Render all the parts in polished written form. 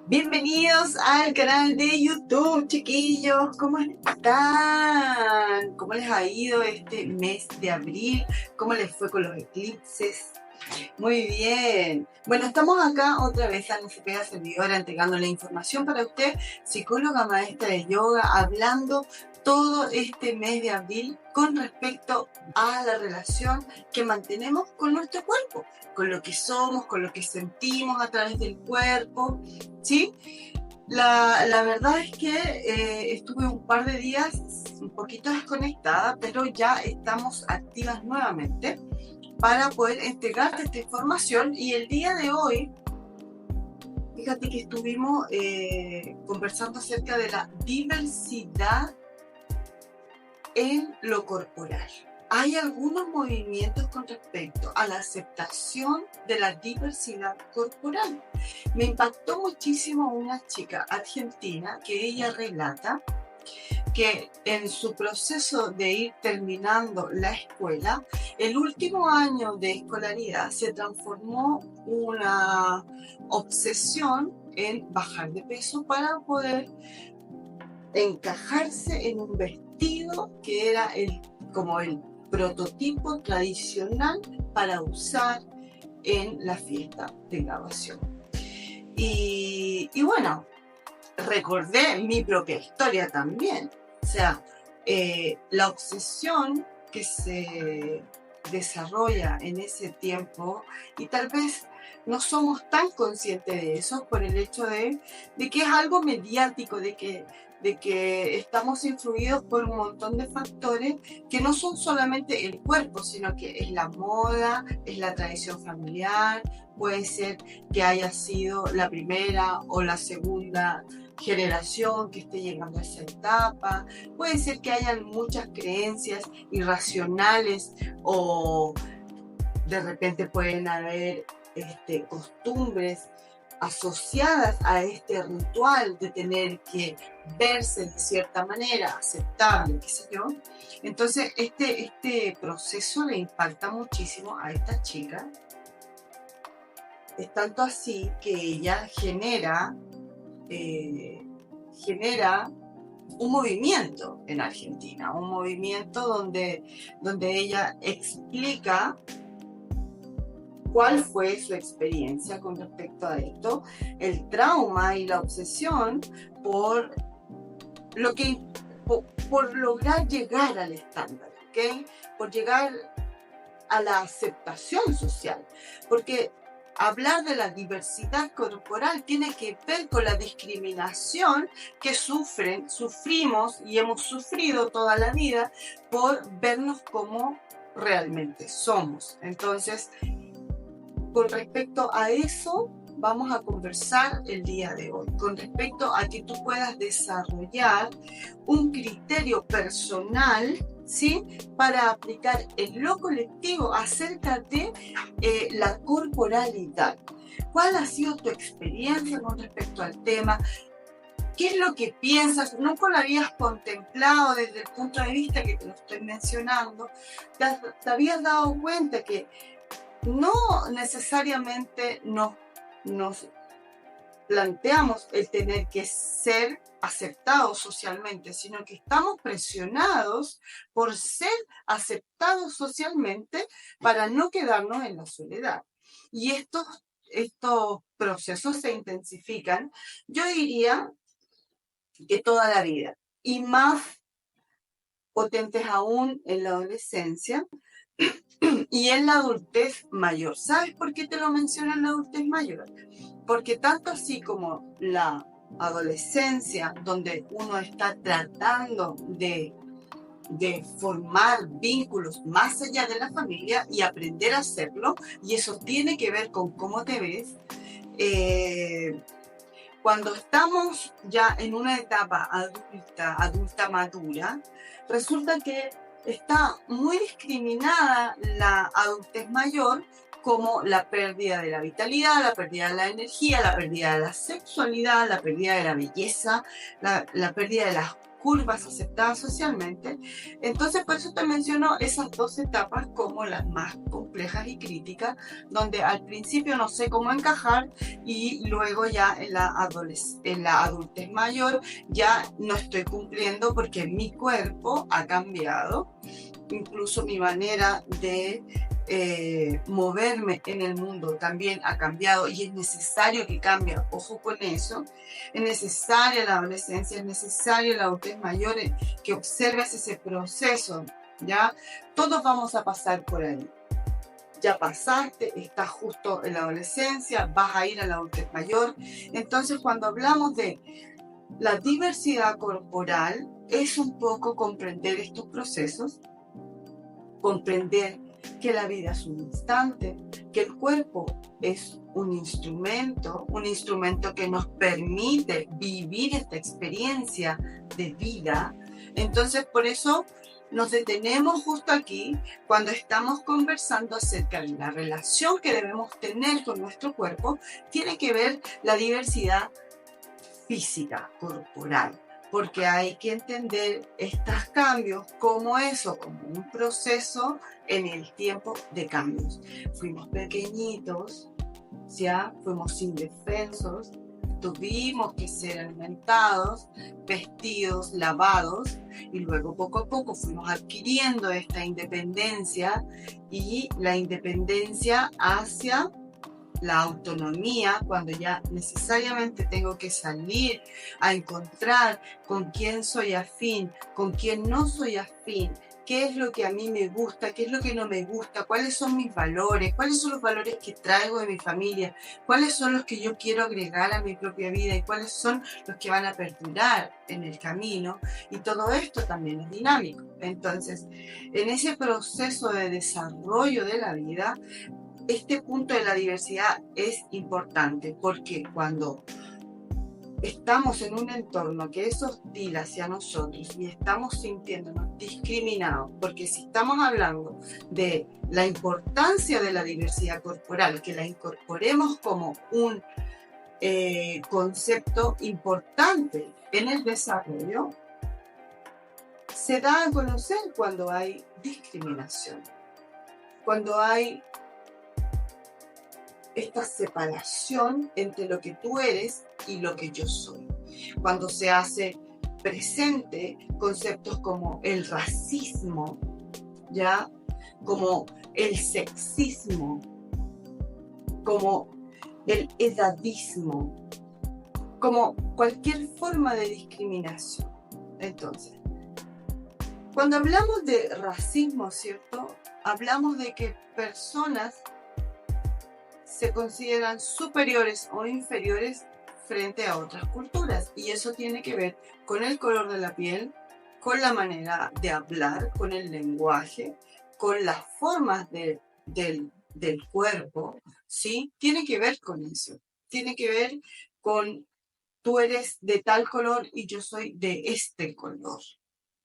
Bienvenidos al canal de YouTube, chiquillos. ¿Cómo están? ¿Cómo les ha ido este mes de abril? ¿Cómo les fue con los eclipses? Muy bien. Bueno, estamos acá otra vez, Ana Cepeda, servidora, entregando la información para usted, psicóloga, maestra de yoga, hablando todo este mes de abril con respecto a la relación que mantenemos con nuestro cuerpo, con lo que somos, con lo que sentimos a través del cuerpo, ¿sí? La verdad es que estuve un par de días un poquito desconectada, pero ya estamos activas nuevamente para poder entregarte esta información. Y el día de hoy, fíjate que estuvimos conversando acerca de la diversidad en lo corporal. Hay algunos movimientos con respecto a la aceptación de la diversidad corporal. Me impactó muchísimo una chica argentina que ella relata que en su proceso de ir terminando la escuela, el último año de escolaridad se transformó una obsesión en bajar de peso para poder encajarse en un vestido que era como el prototipo tradicional para usar en la fiesta de graduación. Y bueno, recordé mi propia historia también. O sea, la obsesión que se desarrolla en ese tiempo, y tal vez no somos tan conscientes de eso por el hecho de que es algo mediático, de que estamos influidos por un montón de factores que no son solamente el cuerpo, sino que es la moda, es la tradición familiar, puede ser que haya sido la primera o la segunda generación que esté llegando a esa etapa, puede ser que hayan muchas creencias irracionales o de repente pueden haber costumbres asociadas a este ritual de tener que verse de cierta manera, aceptable, qué sé yo. Entonces este proceso le impacta muchísimo a esta chica. Es tanto así que ella genera un movimiento en Argentina, un movimiento donde ella explica cuál fue su experiencia con respecto a esto, el trauma y la obsesión por lo que por lograr llegar al estándar, ¿ok? Por llegar a la aceptación social, porque hablar de la diversidad corporal tiene que ver con la discriminación que sufrimos y hemos sufrido toda la vida por vernos como realmente somos. Entonces, con respecto a eso, vamos a conversar el día de hoy, con respecto a que tú puedas desarrollar un criterio personal, ¿sí?, para aplicar en lo colectivo acerca de la corporalidad. ¿Cuál ha sido tu experiencia con respecto al tema? ¿Qué es lo que piensas? ¿Nunca lo habías contemplado desde el punto de vista que te lo estoy mencionando? ¿Te habías dado cuenta que no necesariamente nos planteamos el tener que ser aceptados socialmente, sino que estamos presionados por ser aceptados socialmente para no quedarnos en la soledad? Y estos procesos se intensifican, yo diría que toda la vida, y más potentes aún en la adolescencia y en la adultez mayor. ¿Sabes por qué te lo menciono en la adultez mayor? Porque tanto así como la adolescencia, donde uno está tratando de formar vínculos más allá de la familia y aprender a hacerlo, y eso tiene que ver con cómo te ves, cuando estamos ya en una etapa adulta madura, resulta que está muy discriminada la adultez mayor, como la pérdida de la vitalidad, la pérdida de la energía, la pérdida de la sexualidad, la pérdida de la belleza, la pérdida de las curvas aceptadas socialmente. Entonces, por eso te menciono esas dos etapas como las más complejas y críticas, donde al principio no sé cómo encajar y luego ya en la adultez mayor ya no estoy cumpliendo porque mi cuerpo ha cambiado, incluso mi manera de moverme en el mundo también ha cambiado y es necesario que cambie. Ojo con eso, es necesaria la adolescencia, es necesario la adultez mayor, que observes ese proceso, ¿ya? Todos vamos a pasar por ahí. Ya pasaste, estás justo en la adolescencia, vas a ir a la adultez mayor. Entonces, cuando hablamos de la diversidad corporal, es un poco comprender estos procesos, comprender que la vida es un instante, que el cuerpo es un instrumento que nos permite vivir esta experiencia de vida. Entonces, por eso nos detenemos justo aquí cuando estamos conversando acerca de la relación que debemos tener con nuestro cuerpo. Tiene que ver la diversidad física, corporal, porque hay que entender estos cambios como eso, como un proceso en el tiempo de cambios. Fuimos pequeñitos, ¿ya? Fuimos indefensos, tuvimos que ser alimentados, vestidos, lavados, y luego poco a poco fuimos adquiriendo esta independencia y la independencia hacia la autonomía, cuando ya necesariamente tengo que salir a encontrar con quién soy afín, con quién no soy afín, qué es lo que a mí me gusta, qué es lo que no me gusta, cuáles son mis valores, cuáles son los valores que traigo de mi familia, cuáles son los que yo quiero agregar a mi propia vida y cuáles son los que van a perdurar en el camino. Y todo esto también es dinámico. Entonces, en ese proceso de desarrollo de la vida, este punto de la diversidad es importante porque cuando estamos en un entorno que es hostil hacia nosotros y estamos sintiéndonos discriminados, porque si estamos hablando de la importancia de la diversidad corporal, que la incorporemos como un concepto importante en el desarrollo, se da a conocer cuando hay discriminación, cuando hay esta separación entre lo que tú eres y lo que yo soy. Cuando se hace presente conceptos como el racismo, ¿ya? Como el sexismo, como el edadismo, como cualquier forma de discriminación. Entonces, cuando hablamos de racismo, ¿cierto? Hablamos de que personas se consideran superiores o inferiores frente a otras culturas. Y eso tiene que ver con el color de la piel, con la manera de hablar, con el lenguaje, con las formas del cuerpo, ¿sí? Tiene que ver con eso. Tiene que ver con tú eres de tal color y yo soy de este color,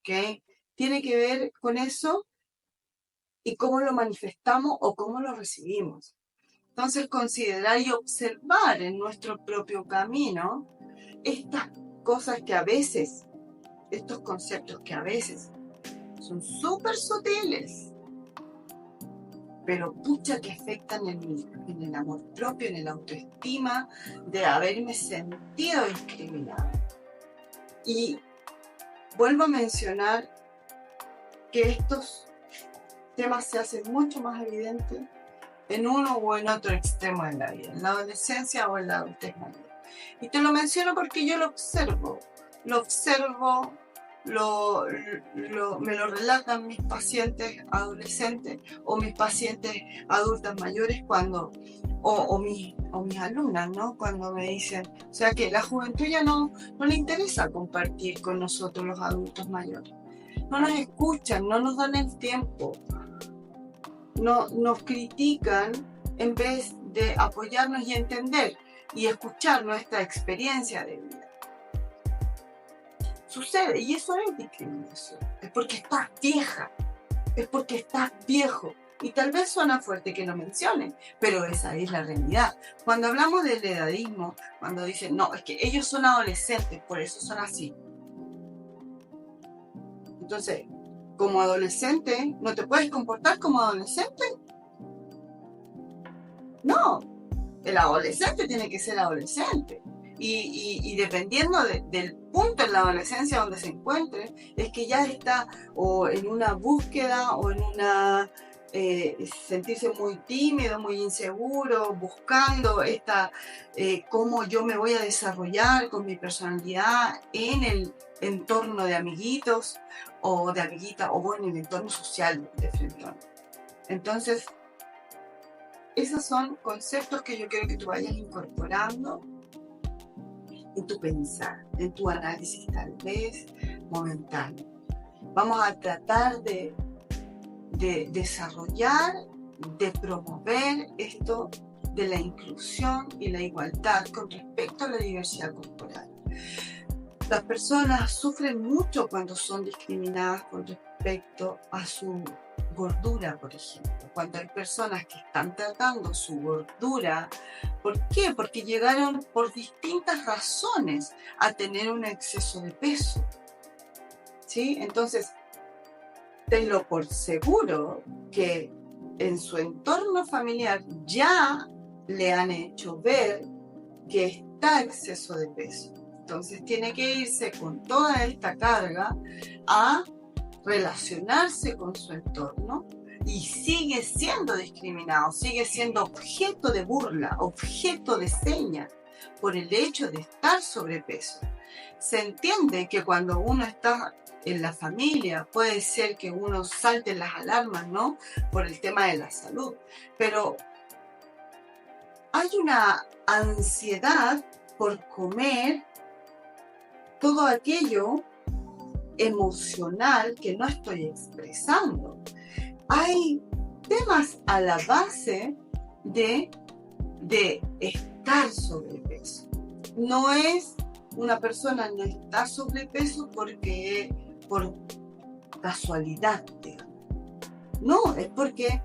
¿ok? Tiene que ver con eso y cómo lo manifestamos o cómo lo recibimos. Entonces, considerar y observar en nuestro propio camino estas cosas que a veces, estos conceptos que a veces son súper sutiles, pero pucha que afectan en el amor propio, en la autoestima, de haberme sentido discriminada. Y vuelvo a mencionar que estos temas se hacen mucho más evidentes en uno o en otro extremo de la vida, en la adolescencia o en la adultez mayor. Y te lo menciono porque yo lo observo, me lo relatan mis pacientes adolescentes o mis pacientes adultas mayores cuando, o mis alumnas, ¿no? Cuando me dicen, o sea que la juventud ya no le interesa compartir con nosotros los adultos mayores. No nos escuchan, no nos dan el tiempo. No, nos critican en vez de apoyarnos y entender y escuchar nuestra experiencia de vida. Sucede, y eso es discriminación. Es porque estás vieja, es porque estás viejo. Y tal vez suena fuerte que lo mencionen, pero esa es la realidad. Cuando hablamos del edadismo, cuando dicen, no, es que ellos son adolescentes, por eso son así. Entonces, como adolescente, ¿no te puedes comportar como adolescente? No, el adolescente tiene que ser adolescente. Y dependiendo del punto en la adolescencia donde se encuentre, es que ya está o en una búsqueda o en una sentirse muy tímido, muy inseguro, buscando cómo yo me voy a desarrollar con mi personalidad en el entorno de amiguitos o de amiguitas o en el entorno social de frente. Entonces, esos son conceptos que yo quiero que tú vayas incorporando en tu pensar, en tu análisis tal vez momentáneo. Vamos a tratar de desarrollar, de promover esto de la inclusión y la igualdad con respecto a la diversidad corporal. Las personas sufren mucho cuando son discriminadas con respecto a su gordura, por ejemplo. Cuando hay personas que están tratando su gordura, ¿por qué? Porque llegaron por distintas razones a tener un exceso de peso, ¿sí? Entonces, tenlo por seguro que en su entorno familiar ya le han hecho ver que está exceso de peso. Entonces tiene que irse con toda esta carga a relacionarse con su entorno y sigue siendo discriminado, sigue siendo objeto de burla, objeto de seña por el hecho de estar sobrepeso. Se entiende que cuando uno está en la familia puede ser que uno salte las alarmas, ¿no? Por el tema de la salud, pero hay una ansiedad por comer todo aquello emocional que no estoy expresando. Hay temas a la base de estar sobrepeso. No es una persona no está sobrepeso porque por casualidad, digamos. No, es porque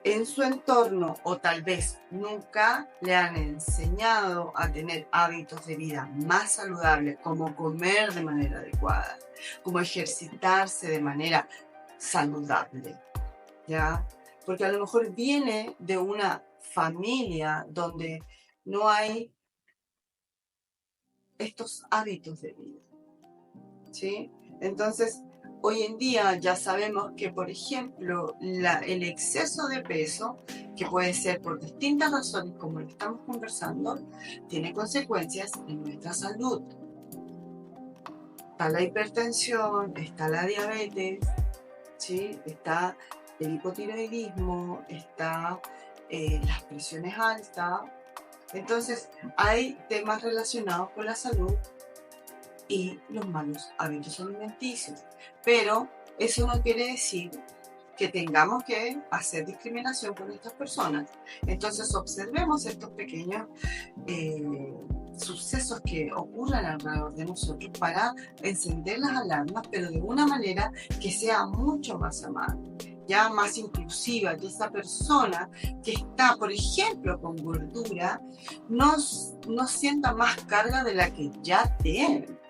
en su entorno o tal vez nunca le han enseñado a tener hábitos de vida más saludables, como comer de manera adecuada, como ejercitarse de manera saludable, ¿ya? Porque a lo mejor viene de una familia donde no hay estos hábitos de vida, ¿sí? Entonces, hoy en día ya sabemos que, por ejemplo, el exceso de peso, que puede ser por distintas razones, como lo estamos conversando, tiene consecuencias en nuestra salud. Está la hipertensión, está la diabetes, ¿sí? Está el hipotiroidismo, está las presiones altas. Entonces, hay temas relacionados con la salud y los malos hábitos alimenticios. Pero eso no quiere decir que tengamos que hacer discriminación con estas personas. Entonces observemos estos pequeños sucesos que ocurren alrededor de nosotros para encender las alarmas, pero de una manera que sea mucho más amable, ya más inclusiva, que esa persona que está, por ejemplo, con gordura, no sienta más carga de la que ya tiene,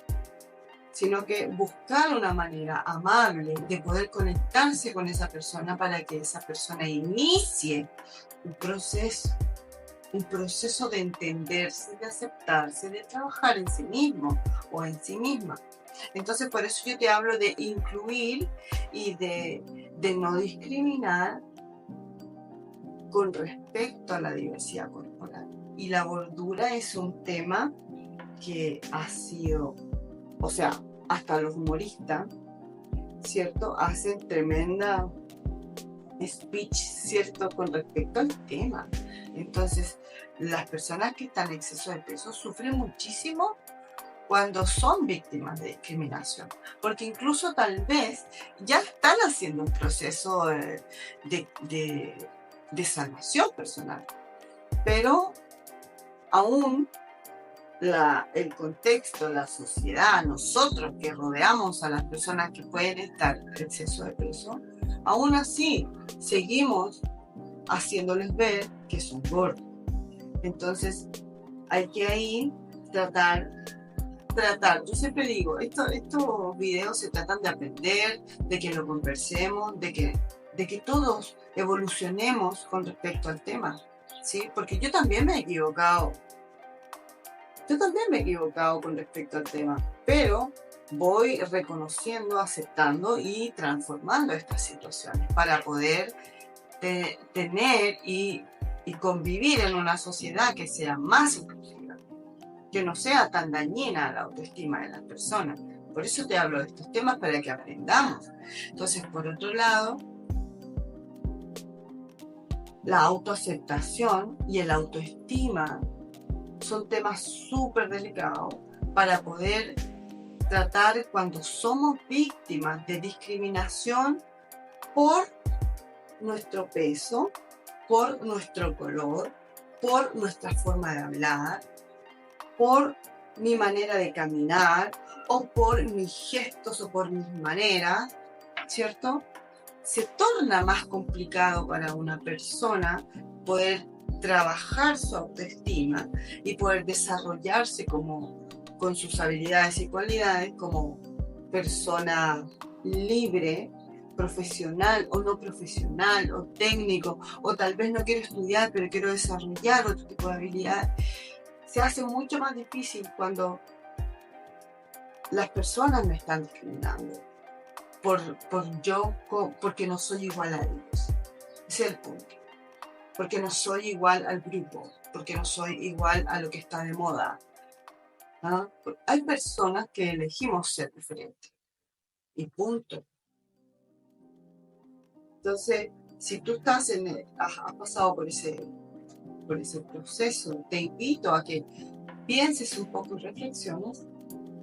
sino que buscar una manera amable de poder conectarse con esa persona para que esa persona inicie un proceso de entenderse, de aceptarse, de trabajar en sí mismo o en sí misma. Entonces, por eso yo te hablo de incluir y de no discriminar con respecto a la diversidad corporal. Y la gordura es un tema que ha sido, o sea, hasta los humoristas, ¿cierto? Hacen tremenda speech, ¿cierto? Con respecto al tema. Entonces, las personas que están en exceso de peso sufren muchísimo cuando son víctimas de discriminación, porque incluso tal vez ya están haciendo un proceso de salvación personal, pero aún el contexto, la sociedad, nosotros que rodeamos a las personas que pueden estar en exceso de peso, aún así seguimos haciéndoles ver que son gordos. Entonces hay que ahí tratar tratar, yo siempre digo, estos videos se tratan de aprender, de que lo conversemos, de que todos evolucionemos con respecto al tema, ¿sí? Porque yo también me he equivocado. Yo también me he equivocado con respecto al tema, pero voy reconociendo, aceptando y transformando estas situaciones para poder tener y convivir en una sociedad que sea más inclusiva, que no sea tan dañina a la autoestima de las personas. Por eso te hablo de estos temas, para que aprendamos. Entonces, por otro lado, la autoaceptación y el autoestima son temas súper delicados para poder tratar cuando somos víctimas de discriminación por nuestro peso, por nuestro color, por nuestra forma de hablar, por mi manera de caminar o por mis gestos o por mis maneras, ¿cierto? Se torna más complicado para una persona poder trabajar su autoestima y poder desarrollarse con sus habilidades y cualidades como persona libre, profesional o no profesional o técnico, o tal vez no quiero estudiar pero quiero desarrollar otro tipo de habilidades. Se hace mucho más difícil cuando las personas me están discriminando porque no soy igual a ellos. Ese es el punto. Porque no soy igual al grupo, porque no soy igual a lo que está de moda. ¿Ah? Hay personas que elegimos ser diferentes. Y punto. Entonces, si tú has pasado por ese proceso, te invito a que pienses un poco y reflexiones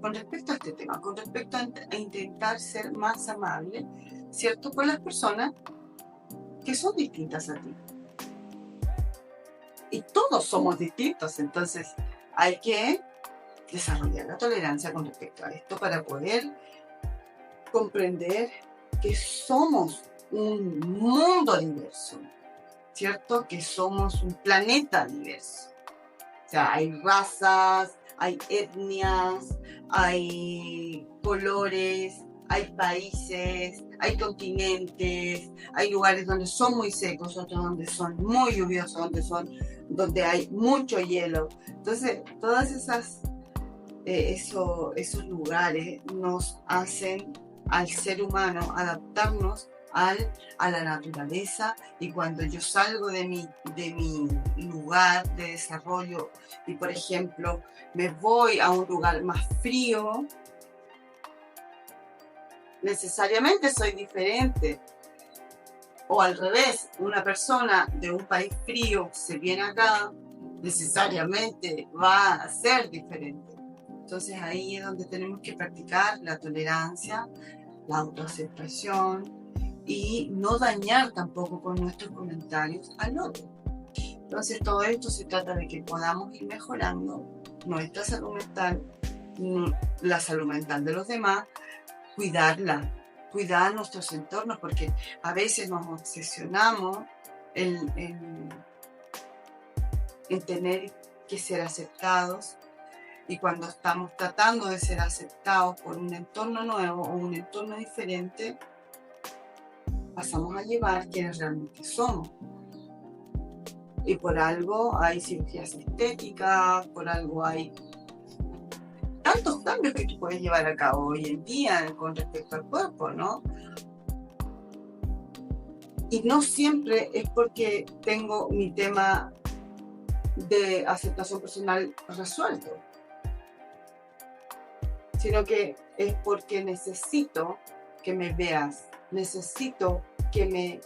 con respecto a este tema, con respecto a intentar ser más amable, ¿cierto? Con las personas que son distintas a ti. Y todos somos distintos, entonces hay que desarrollar la tolerancia con respecto a esto para poder comprender que somos un mundo diverso, ¿cierto? Que somos un planeta diverso. O sea, hay razas, hay etnias, hay colores, hay países, hay continentes, hay lugares donde son muy secos, otros donde son muy lluviosos, donde hay mucho hielo. Entonces, todas esos lugares nos hacen al ser humano adaptarnos a la naturaleza, y cuando yo salgo de mi lugar de desarrollo y, por ejemplo, me voy a un lugar más frío, necesariamente soy diferente. O al revés, una persona de un país frío se viene acá, necesariamente va a ser diferente. Entonces ahí es donde tenemos que practicar la tolerancia, la autoaceptación y no dañar tampoco con nuestros comentarios al otro. Entonces todo esto se trata de que podamos ir mejorando nuestra salud mental, la salud mental de los demás, cuidar nuestros entornos, porque a veces nos obsesionamos en tener que ser aceptados, y cuando estamos tratando de ser aceptados por un entorno nuevo o un entorno diferente, pasamos a llevar quienes realmente somos. Y por algo hay cirugías estéticas, por algo hay tantos cambios que tú puedes llevar a cabo hoy en día con respecto al cuerpo, ¿no? Y no siempre es porque tengo mi tema de aceptación personal resuelto, sino que es porque necesito que me veas, necesito que me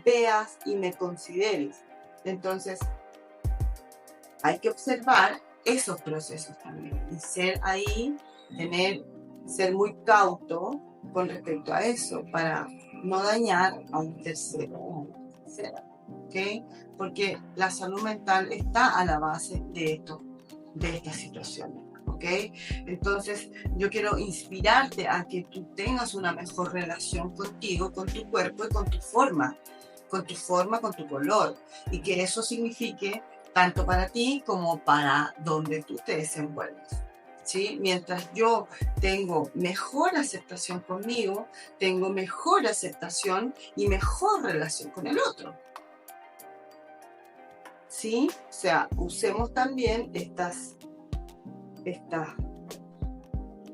veas y me consideres. Entonces, hay que observar esos procesos también y ser ahí, ser muy cauto con respecto a eso para no dañar a un tercero o a una tercera, ¿ok? Porque la salud mental está a la base de estas situaciones, ¿ok? Entonces, yo quiero inspirarte a que tú tengas una mejor relación contigo, con tu cuerpo y con tu forma, con tu color, y que eso signifique tanto para ti como para donde tú te desenvuelves, ¿sí? Mientras yo tengo mejor aceptación conmigo, tengo mejor aceptación y mejor relación con el otro. ¿Sí? O sea, usemos también estas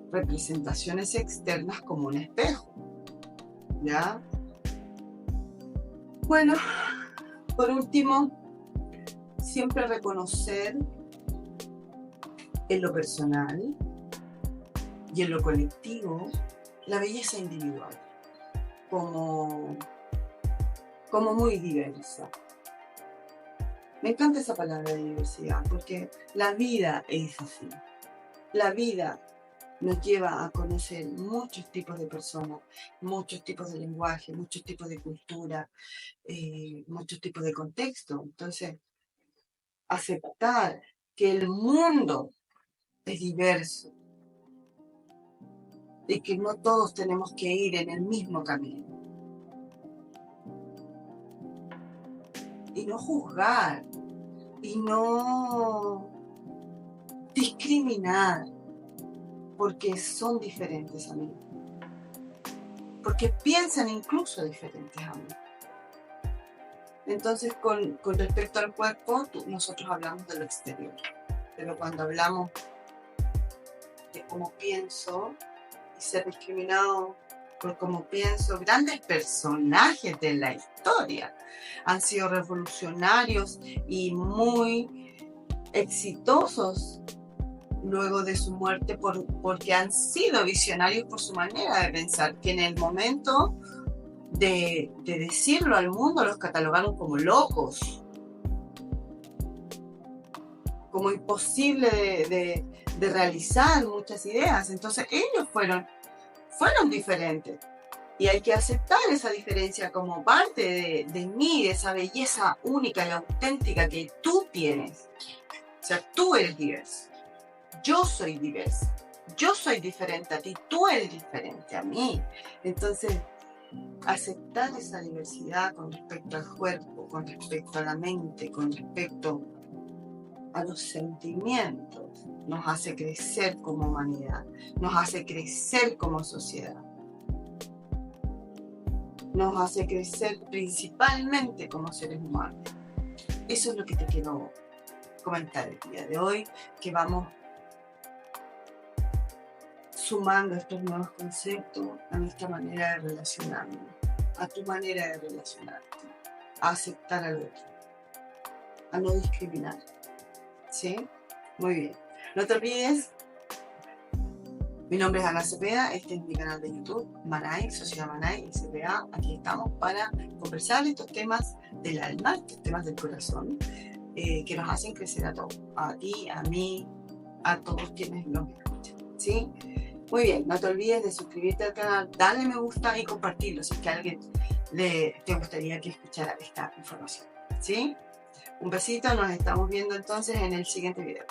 representaciones externas como un espejo. ¿Ya? Bueno, por último, siempre reconocer en lo personal y en lo colectivo la belleza individual como muy diversa. Me encanta esa palabra de diversidad porque la vida es así. La vida nos lleva a conocer muchos tipos de personas, muchos tipos de lenguaje, muchos tipos de cultura, muchos tipos de contexto. Entonces, aceptar que el mundo es diverso y que no todos tenemos que ir en el mismo camino. Y no juzgar, y no discriminar, porque son diferentes a mí. Porque piensan incluso diferentes a mí. Entonces, con respecto al cuerpo, nosotros hablamos de lo exterior. Pero cuando hablamos de cómo pienso y ser discriminado por cómo pienso, grandes personajes de la historia han sido revolucionarios y muy exitosos luego de su muerte porque han sido visionarios por su manera de pensar, que en el momento de decirlo al mundo los catalogaron como locos, como imposible de realizar muchas ideas. Entonces ellos fueron diferentes y hay que aceptar esa diferencia como parte de mí, de esa belleza única y auténtica que tú tienes. O sea, tú eres diverso, yo soy diversa, yo soy diferente a ti, tú eres diferente a mí. Entonces, aceptar esa diversidad con respecto al cuerpo, con respecto a la mente, con respecto a los sentimientos, nos hace crecer como humanidad, nos hace crecer como sociedad, nos hace crecer principalmente como seres humanos. Eso es lo que te quiero comentar el día de hoy, que vamos sumando estos nuevos conceptos a nuestra manera de relacionarnos, a tu manera de relacionarte, a aceptar al otro, a no discriminar. ¿Sí? Muy bien. No te olvides, mi nombre es Ana Cepeda, este es mi canal de YouTube, Manay, Sociedad Manay, SPA. Aquí estamos para conversar estos temas del alma, estos temas del corazón, que nos hacen crecer a todos, a ti, a mí, a todos quienes nos escuchan. ¿Sí? Muy bien, no te olvides de suscribirte al canal, darle me gusta y compartirlo si es que a alguien te gustaría que escuchara esta información. ¿Sí? Un besito, nos estamos viendo entonces en el siguiente video.